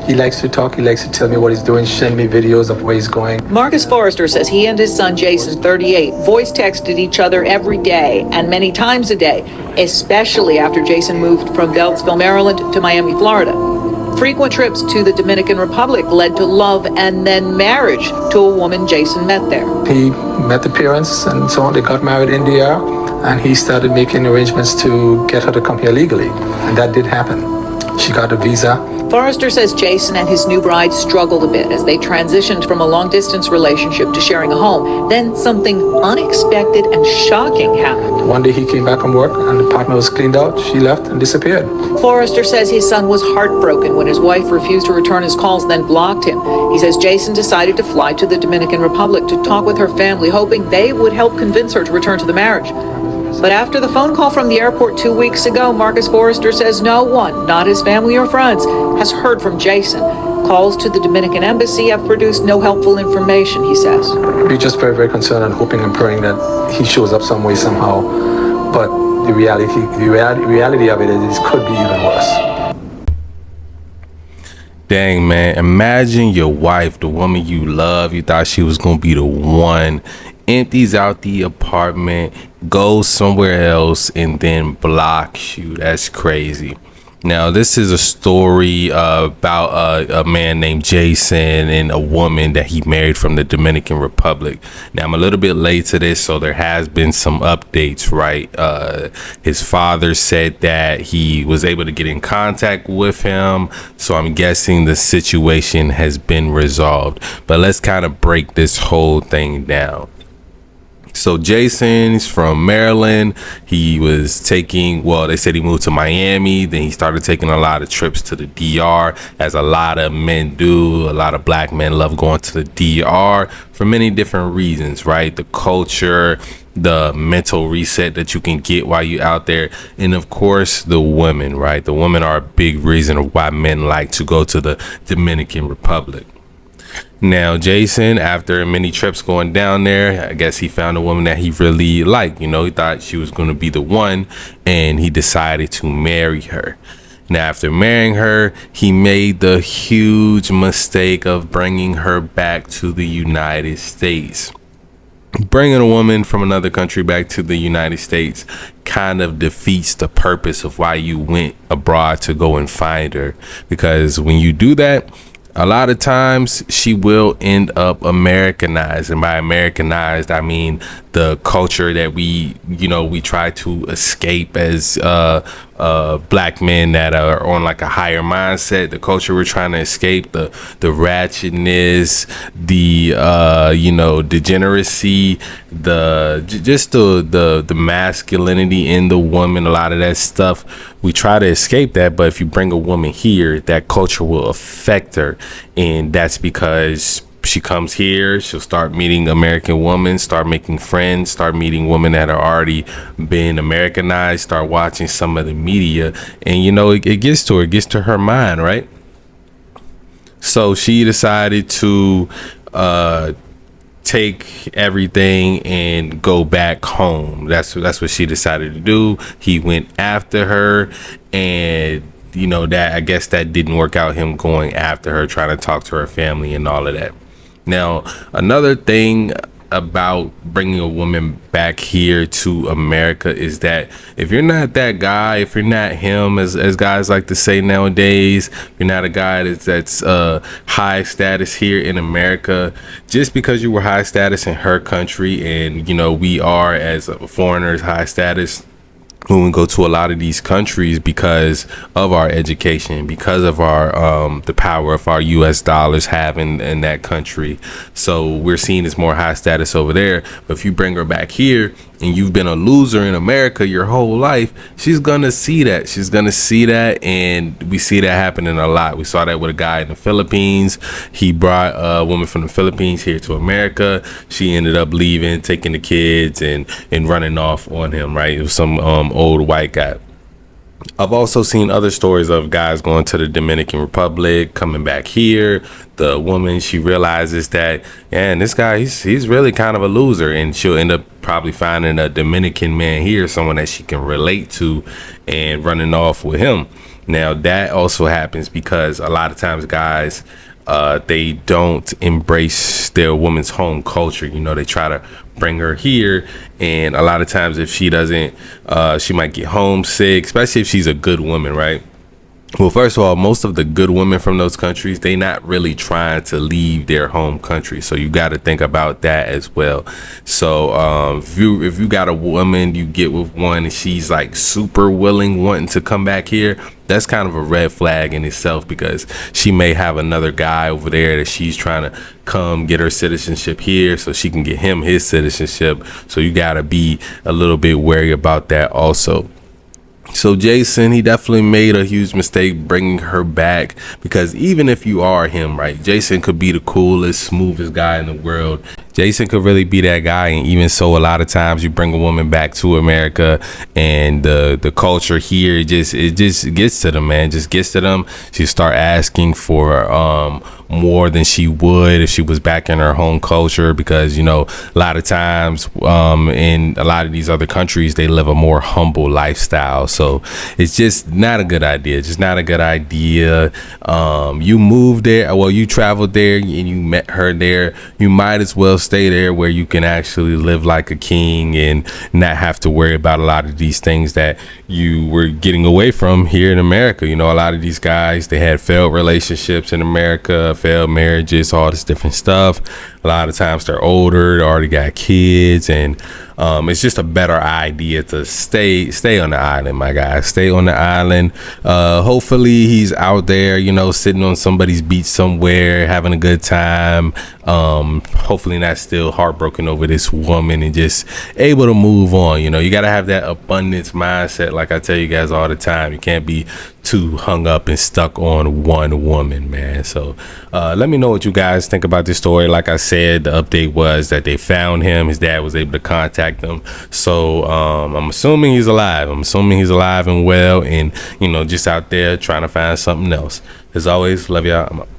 He likes to talk. He likes to tell me what he's doing, send me videos of where he's going. Marcus Forrester says he and his son Jason, 38, voice texted each other every day and many times a day, especially after Jason moved from Beltsville, Maryland to Miami, Florida. Frequent trips to the Dominican Republic led to love and then marriage to a woman Jason met there. He met the parents and so on. They got married in the air, and he started making arrangements to get her to come here legally. And that did happen. She got a visa. Forrester says Jason and his new bride struggled a bit as they transitioned from a long-distance relationship to sharing a home. Then something unexpected and shocking happened. One day he came back from work and the partner was cleaned out. She left and disappeared. Forrester says his son was heartbroken when his wife refused to return his calls, then blocked him. He says Jason decided to fly to the Dominican Republic to talk with her family, hoping they would help convince her to return to the marriage. But after the phone call from the airport 2 weeks ago, Marcus Forrester says no one, not his family or friends, has heard from Jason. Calls to the Dominican embassy have produced no helpful information, he says. We're just very, very concerned and hoping and praying that he shows up some way, somehow. But the reality of it is it could be even worse. Dang, man, imagine your wife, the woman you love, you thought she was going to be the one, empties out the apartment, goes somewhere else, and then blocks you. That's crazy. Now, this is a story about a man named Jason and a woman that he married from the Dominican Republic. Now, I'm a little bit late to this, so there has been some updates, right? His father said that he was able to get in contact with him, so I'm guessing the situation has been resolved. But let's kind of break this whole thing down. So Jason's from Maryland. He was taking, well, they said he moved to Miami. Then he started taking a lot of trips to the DR, as a lot of men do. A lot of black men love going to the DR for many different reasons, right? The culture, the mental reset that you can get while you're out there. And of course, the women, right? The women are a big reason why men like to go to the Dominican Republic. Now, Jason, after many trips going down there, I guess he found a woman that he really liked. You know, he thought she was going to be the one, and he decided to marry her. Now, after marrying her, he made the huge mistake of bringing her back to the United States. Bringing a woman from another country back to the United States kind of defeats the purpose of why you went abroad to go and find her. Because when you do that, a lot of times she will end up Americanized. And by Americanized, I mean the culture that we try to escape as black men that are on like a higher mindset. The culture we're trying to escape, the ratchetness, the degeneracy, the masculinity in the woman, a lot of that stuff. We try to escape that, but if you bring a woman here, that culture will affect her. And that's because she comes here, she'll start meeting American women, start making friends, start meeting women that are already been Americanized, start watching some of the media, and it gets to her, it gets to her mind, right? So she decided to take everything and go back home. That's what she decided to do. He went after her, and that, I guess that didn't work out, him going after her, trying to talk to her family and all of that. Now, another thing about bringing a woman back here to America is that if you're not that guy, if you're not him, as guys like to say nowadays, you're not a guy that's high status here in America, just because you were high status in her country, and we are as foreigners high status when we go to a lot of these countries because of our education, because of our the power of our US dollars have in that country. So we're seen as more high status over there. But if you bring her back here and you've been a loser in America your whole life, she's gonna see that. She's gonna see that, and we see that happening a lot. We saw that with a guy in the Philippines. He brought a woman from the Philippines here to America. She ended up leaving, taking the kids and running off on him, right? It was some old white guy. I've also seen other stories of guys going to the Dominican Republic, coming back here. The woman, she realizes that, man, this guy, he's really kind of a loser, and she'll end up probably finding a Dominican man here, someone that she can relate to, and running off with him. Now that also happens because a lot of times guys, they don't embrace their woman's home culture. You know, they try to bring her here, and a lot of times if she doesn't, she might get homesick, especially if she's a good woman, right? Well, first of all, most of the good women from those countries, they not really trying to leave their home country. So you got to think about that as well. So if you got a woman, you get with one and she's like super willing, wanting to come back here, that's kind of a red flag in itself, because she may have another guy over there that she's trying to come get her citizenship here so she can get him his citizenship. So you got to be a little bit wary about that also. So Jason, he definitely made a huge mistake bringing her back, because even if you are him, right, Jason could be the coolest, smoothest guy in the world. Jason could really be that guy. And even so, a lot of times you bring a woman back to America and the culture here, it just gets to them, man. Just gets to them. She start asking for more than she would if she was back in her home culture, because, you know, a lot of times in a lot of these other countries, they live a more humble lifestyle. So it's just not a good idea. Just not a good idea. You moved there, well, you traveled there and you met her there. You might as well stay there where you can actually live like a king and not have to worry about a lot of these things that you were getting away from here in America. You know, a lot of these guys, they had failed relationships in America, failed marriages, all this different stuff. A lot of times they're older, they already got kids, and it's just a better idea to stay on the island, my guy. Stay on the island. Hopefully he's out there, you know, sitting on somebody's beach somewhere, having a good time. Hopefully not still heartbroken over this woman and just able to move on. You know, you got to have that abundance mindset. Like I tell you guys all the time, you can't be too hung up and stuck on one woman, man. So let me know what you guys think about this story. Like I said, the update was that they found him. His dad was able to contact him. So I'm assuming he's alive. I'm assuming he's alive and well, and, you know, just out there trying to find something else. As always, love y'all. I'm out.